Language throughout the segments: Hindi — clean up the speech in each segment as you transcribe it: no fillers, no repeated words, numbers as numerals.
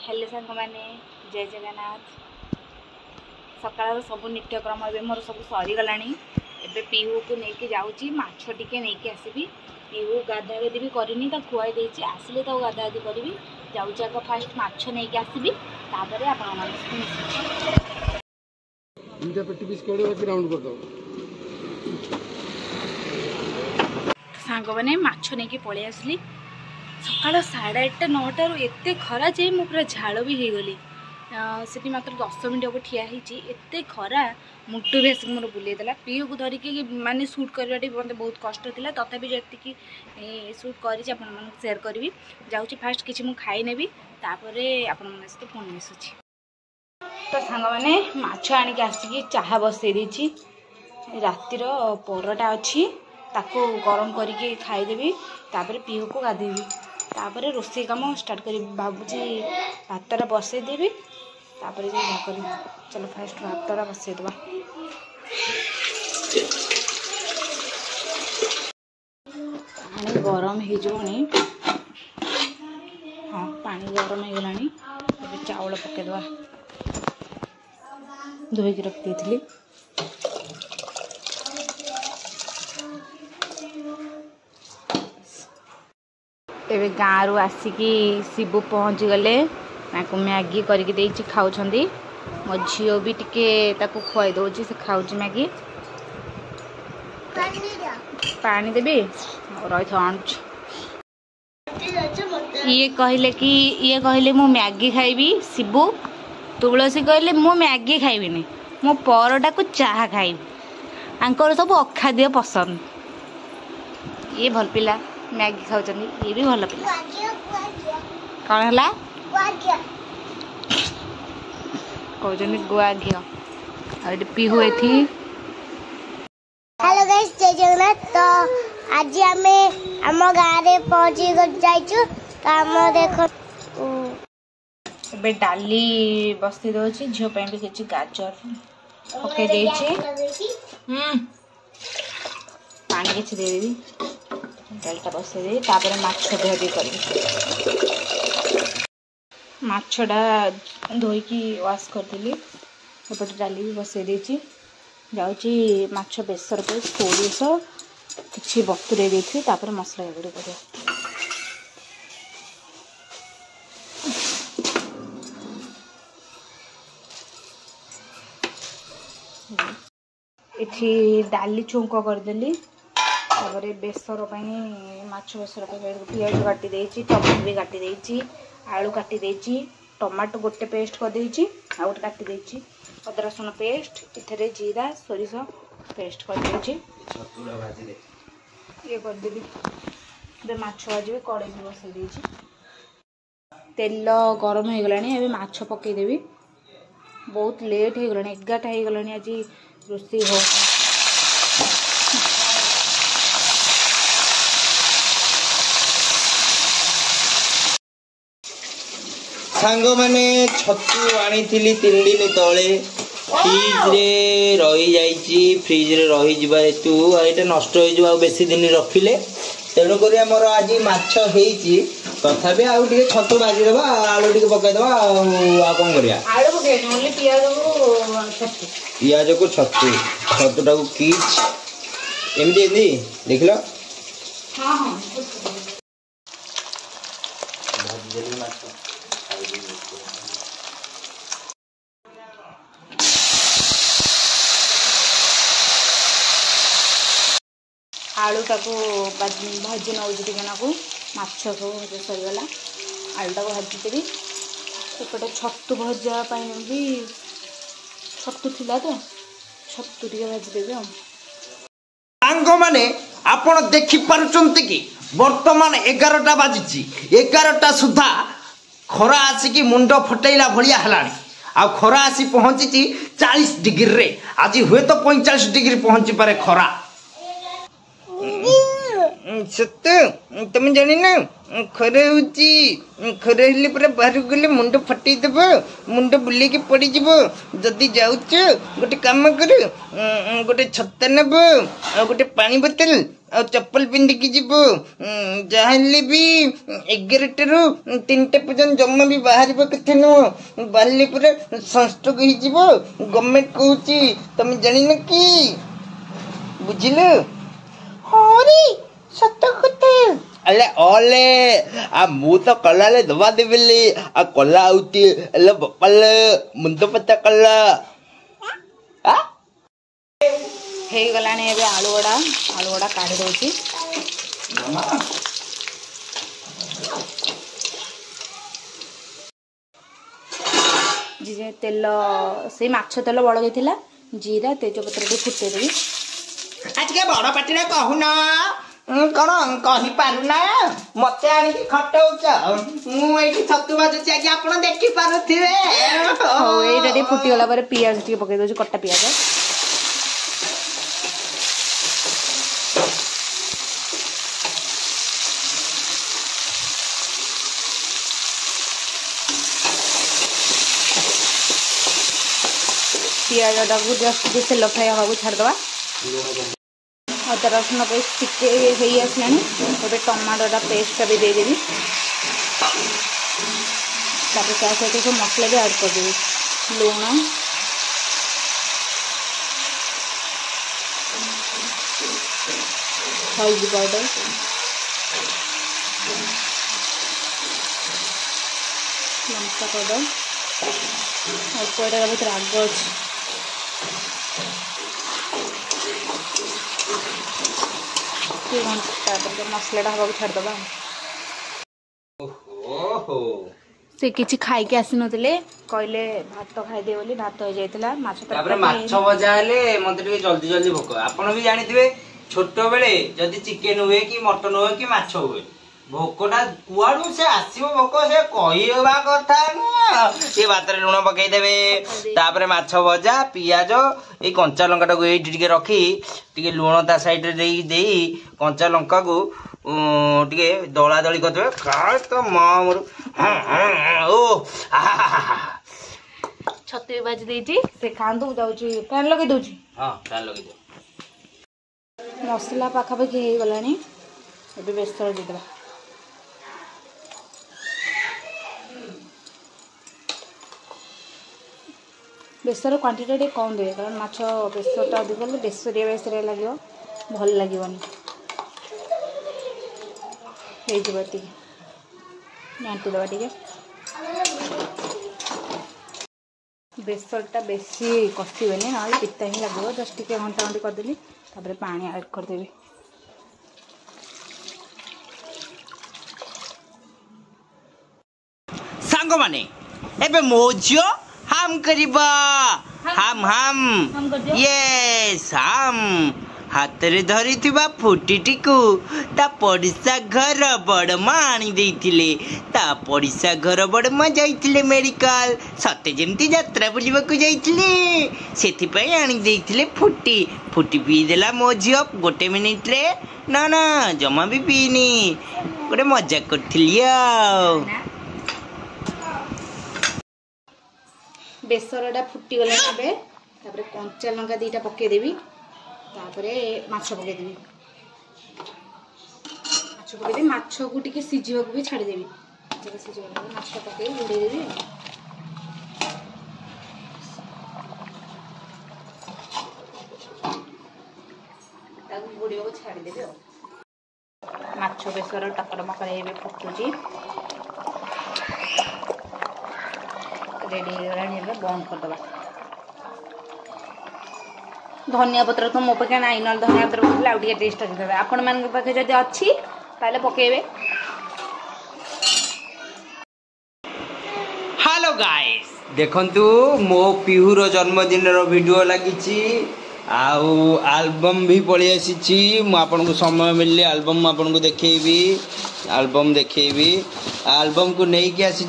हेले सांग मैंने जय जगन्नाथ सकाळ सब नित्यक्रम ए मोर सब सरीगला एबे पीहू को लेके जाऊँगी माछ टिके नहीं आसबि पीहू गाधा गाधी भी करनी खुआई देछि आसिले तो गाधा गाधी करी जाऊँगी आग फास्ट माछ नहीं आसबि तापर आपण सांग मैंने माछ नहीं पलि आसली सकाळ 8:30 9टार एत खरा जे मु पूरा झाड़ भी हो गली से मात्र 10 मिनट हम ठिया एत खरा मुटु भी आसिक मोर बुलेदेला पीहू को धरिकी माने सुट करवा मत बहुत कष्ट था तथापि जी सुट कर सेयार करी जाऊँगी फास्ट किसी मुझे खाई नेबी तापर आपण सहित फोन मिसुची तो सांग मैंने माछ आणिक आसिकी चाहा बसई देछि रातिर परोटा अच्छी ताको गरम करके खाईदेवी तापर पीहू को गाधेबी तापर रोषे काम स्टार्ट करी भावुची भातटा बसई देवी तापर कर चलो फास्ट भातटा बसई दबा पानी गरम हो हाँ पानी गरम हो गलानी चावल पकईदबा धोईकी रखी थी तेरे गाँव आसिकी शिबू पहुँची गले मैगी करके देछि खाउछंदी मो झील भी टिके ताको खुआई दउछि से खाउछि मैगी पानी देबी रही ये कहले मु मैगी खाइबी शिबू तुलसी कहले मु मैगी खाइबिनी मो परोटा को चाहा खाइबी आंकर सब अखाद्य पसंद ये भल पिला मैगी खाऊँ ये भी भल पिला कौन है कहते गुआ घी और पीहू एथी हेलो गाइस जय जगन्नाथ तो आज आम गाँव में पहुँची जाइछु तो आम देखो ए डाली बसती दौची झील भी किसी गाजर पकई देछि पानी किसी देदेवी डालटा बसई तापर माछ धुआधुई कर माछटा धोईकी वाश करदेली एपटे डाली भी बसई देछि जाऊँगी माछ बेसर पे सोरिष किसी बतुरे देथि तापर मसला एगुड़ी कर एठी डाली छुंक करदेली तापर बेसर माछ बेसर पियाज काटी देछि टमाटर भी काटी देछि आलू काटी देछि टमाटो गोटे पेस्ट कर देछि आ गोटे काटी देछि अदरक रसुण पेस्ट इथरे जीरा सोरिष पेस्ट कर देछि ये कर देबी बे माछ भाजी कड़े भी बसई देछि तेल गरम हो गलानी एबे माछ पकई देबी बहुत लेट हो गलानी 11टा हो गलानी आज रोषे हो सांग मैंने छतु आनी 3 दिन तले फ्रिज रे रही जाइए फ्रिज रे रही जावा हेतु यहाँ नष्ट हो बेसी दिन रखिले तेणुक आमर आज माछ होती तथापि आउ टे छतु भाजीदेवा आलू टे पकईदे कौन कर पियाज को छतु छतुटा को किच एमती देख लो आलू टाको भाजी नौजी टिकेनाकू माछ को भजा सरीगला आलूटा को भाजीदेवी एपटे छतु भजापी भी छतु थिला तो छतु टे भाजीदेवी सांग माने आपण देखि पारुचंती कि वर्तमान 11टा बाजिची 11टा सुधा खरा आसिकी मुंड फटेला भलिया हलानी आ खरा आसी पहुंची 40 डिग्री रे आज हुए तो 45 डिग्री पहुंची पारे खरा सत्य तुम जानी ना खरे खरे हेल्ले पूरा बाहर गले मुंड फटेदेव मुंड बुले की पड़ जदि जाऊच गोटे कम कर गोटे छत्ता नब गोटे पानी बोतल ଆଉ ଚପଲ ପିନ୍ଧିକି ଯିବୁ ଯାହାହେଲେ ବି 11ଟାରୁ 3ଟା ପର୍ଯ୍ୟନ୍ତ ଜମା ବି ବାହାରିବ କଥା ନୁହଁ ବାହାରିଲେ ପୁରା ସନଷ୍ଟ୍ରୋକ୍ ହେଇଯିବ ଗଭର୍ଣ୍ଣମେଣ୍ଟ କହୁଛି ତମେ ଜାଣିନ କି ବୁଝିଲ ହରି ସତ କଥା अले ओले आ मु तो कलाले दबा देबेली आ कला आउती एले बपल मुंड पत्ता कला आ हे गलाने एबे आलू वडा काढी दउची जे तेल से माछ तेल बड़ गइथिला जीरा तेजपत्र के फुटे देबी आज के बड़ पाटिना कहूना कौन कही पारुना मत आनी खटौच मुझे छतु बाजुची आज आप देखी पारुथिबे एटा फुटी गला पर पियाज टी पकई दउची कट्टा पियाज पियाज टाक जस्ट तेल फ्राई हवा छाड़दवा अदा रसुण पेस्ट टिके हो आसलानी गोटे टमाटोटा पेस्टा भी देदेवी तापर त्या सहित सब मसला भी ऐड करदेवी लुण हल्दी पाउडर लंका पाउडर अल्प भर आग अच्छी मसला हवा छाड़दबा से किसी खाई के आसी नथिले कहले भात खाइदे बोली भात हो जाइतला माछ भजा हेले मते टिके जल्दी जल्दी भोक आपण भी जानिथिबे छोटो बेले जदी चिकन हुए कि मटन हुए कि माछ हुए भोकटा कुआडू से आसीबो भोक से कहिबा कथा न ए भात रे लुण पकई देबे तापरे माछ भजा पियाज ए कंचा लंका को एठी टिके रखी टिके लुण ता साइड रे देई कंचा लंका को टिके दला दली करदेबे काय तो मां मोर ओ छतु भी भाजी देइची से खांदू जाउची फैन लगे दउची हां फैन लगे दे मसला पाखापाखि हो गलानी एबे बेसर देदेबा बेसर क्वांटिटी टे कम दे कारण माछ बेसरटा अधिक गले बेसरिया लगे भल लगे घाटी दबा टे बेसरटा बेसी कषिबेनि ना पिता ही लगे जस्ट टे घंटा घंटी करदेली तापर पानी ऐड करदेवी सांग माने एबे मो झियो हम करिबा हम यस हम हाथ रे धरी थिबा फुटीटी को ता पड़िसा घर बड़ मानी देइथिले ता पड़िसा घर बड़ मा जाइथिले मेडिकल सते जेमती यात्रा बुलिबा को जाइथिले सेथि पई आनी देइथिले फुटी फुटी पी देला मो झियो गोटे मिनिट रे ना ना जमा भी पीनी गोटे मजाक करथिलिया बेसरटा फुटी गला एबे तापर कंचा लंका दीटा पके देबी तापरे माछ पके देबी माछ को टिके सिझिबा को भी छाड़ी देबी जब सिझिबा माछ पके घोड़े देबी ताको घोड़िया को छाड़ी देबी माछ बेसर टकर मकर एबे फुटुची रेडी हो बंद करदे धनिया पत्र तो मो पाखे ना ना धनिया पत्र पकड़े आउ टेस्ट अच्छे आपण मान पाखे जब अच्छी ताले पकेबे हेलो गाइस देखंतु मो पिहुर जन्मदिन रो वीडियो लागिची आउ एल्बम भी पड़ी आसी आपन को समय मिलले एल्बम आपन को देखेबी एल्बम देखेबी एल्बम को नहीं कि आसी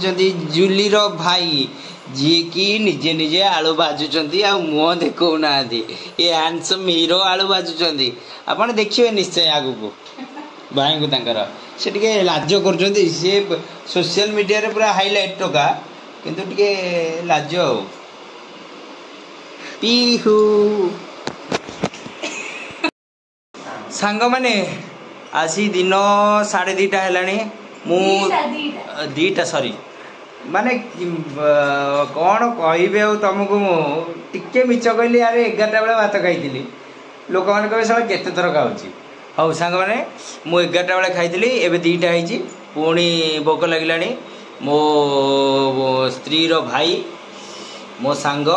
जूली रो भाई जी की निजे निजे आलू भाजुचंती आ मुह देखौ नादी ये हैंडसम हीरो आलू भाजुचंती आपण देखिबे निश्चय आगु को भाई को तांकर से टिके लाज करचंती से सोशल मीडिया रे पूरा हाईलाइट टका किंतु टिके लाज पीहू सांग माने आसी दिन 2:30 हेलानी मु दीटा सॉरी माने कौन कहबे तुमको मुझे मिछ कहली अरे 11टा बेले भात खाई लोक मैंने कहे सब केते थर खाऊँ हाँ सांग मैंने मु 11टा बेले खाई एवं 2टा होती पुणी भोक लगे मो स्त्री रो भाई मो सांग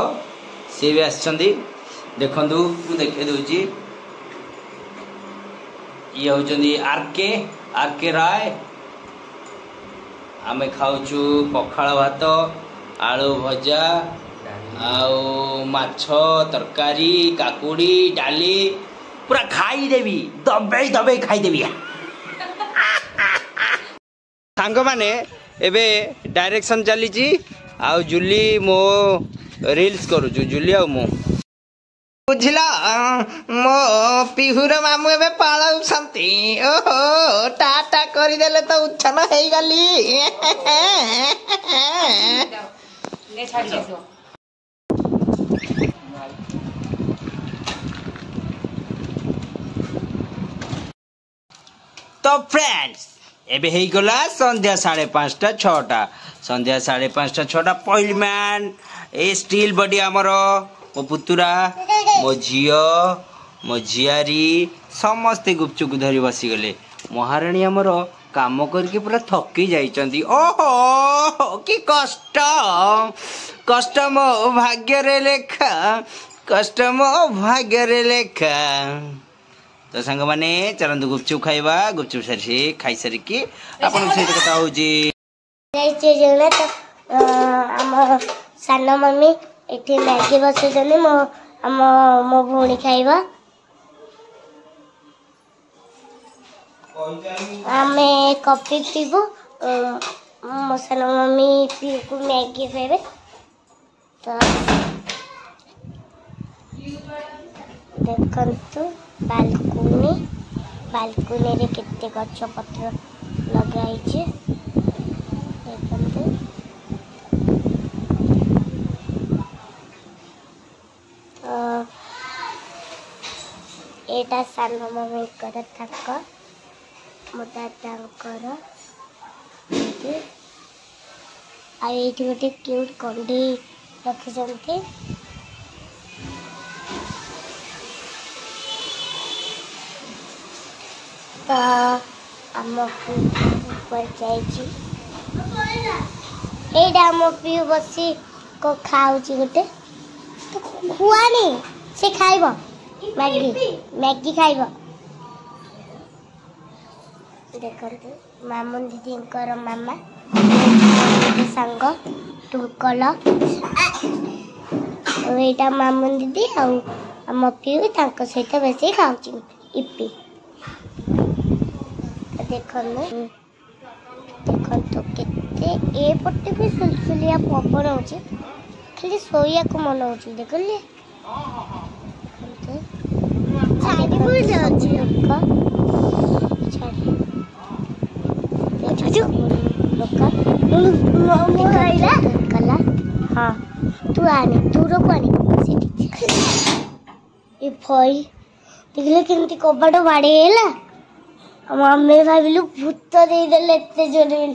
सी भी आसछंदी देखु मु देखे दूची ये होचंदी आरके राय आमे खाऊचु पखाल भात आलू भजा आउ माछ तरकारी काकुड़ी डाली पूरा खाईदेवी दबे दबे खाईदेवी सांग माने एबे डायरेक्शन चली आउ जुली मो रील्स करूचु जुली आउ मो बुझला मो पिहुर मामू एबे पालाउछंती ओहो टाटा करिदेले तो उच्छन हेई गली ले छाड़ी देसो तो फ्रेंड्स एबे हेई गला संध्या 5:30 6टा संध्या 5:30 6टा पहिल मैन ए स्टील बॉडी हमरो मो पुतुरा मो झियो मो झियारी समस्ते गुपचुप धरी बसी गले महाराणी हमर काम करके पूरा थकी जाइचंदी ओहो कि कष्ट कष्ट मो भाग्य रे लेखा कष्ट मो भाग्य रे लेखा तो सांग माने चलंतु गुपचुप खाइबा गुपचुप सारी खाई सारी की आपन सहित कथा होजी जाइचे जने तो हम सान मम्मी एठी मैगी बसुचनी मो मो भौणी खाइबा आमे कॉफी पीबू मो सान मम्मी पीकू मैगी खाइबे तो देखंतु बालकोनी रे केते गछ पत्र लगाई छे देखंतु एटा सान मम्मी कर थाक मो दादांकर आ एठी गोटे क्यूट कंडी रखिसंती तो आमको ऊपर जाइए एटा आम पीऊ बसी को खाऊची गोटे तो खुआनी से खाइब मैगी खाइब देखते मामुन दीदी मामा सांग टुकल एटा मामुन दीदी आम पीऊ तांको सहित बेसी खाऊची इपी देखो केते ए पट्टे भी सुलसुलिया पवन होची खाली सोया को मन होची देखले छाड़ी बुल जाची लोका छाड़ी देखो लोका मम्मी खाइला कला हां तू आने तू रो पानी सेठी ए भई देखले केमती कबाड़ बाड़ेला मम्मी भाविलु भूत देदेले एते जोरे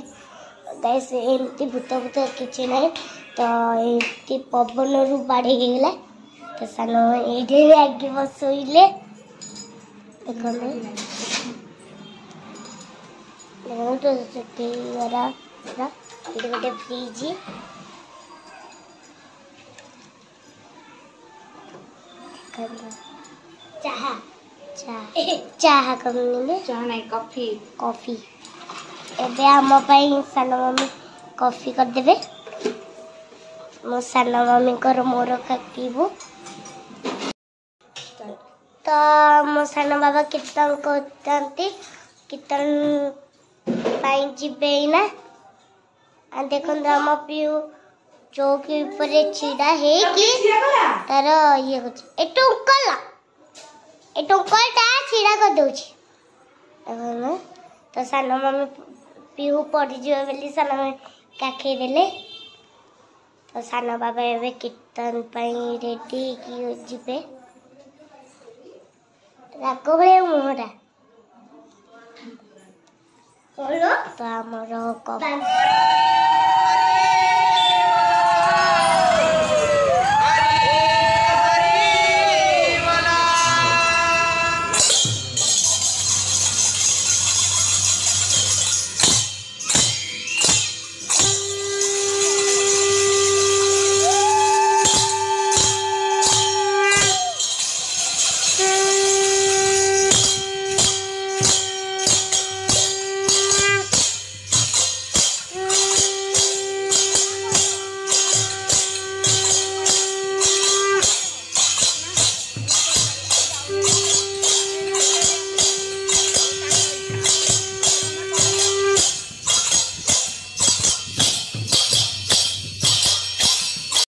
कैसे एमती भूत भूत किछि नहीं तो एमती पवन रु बाड़े गेला तो सानो एडे आगे बसोइले देखले देखो तो सेठी वाला एडे गोटे फ्रिज चाहा चाहा कमी में चाह नहीं कॉफी एबे हम पाई सान मम्मी कॉफी कर देबे मो सान मम्मी कर मोर पीबू तो मो सान बाबा कीर्तन करते कीर्तन पाई जीबे ना आ देखो हम पीऊ चौकी ऊपर छिड़ा है कि तार ये कुछ ए टोकलटा छिड़ा कर दूची तो सान मम्मी पीहू पड़ी जो बोली सान मम्मी काखे देले तो सान बाबा एबे कीर्तन पाई रेडी की जिबे ରାଗ ଭଳିଆ ମୁହଁଟା ତ ଆମର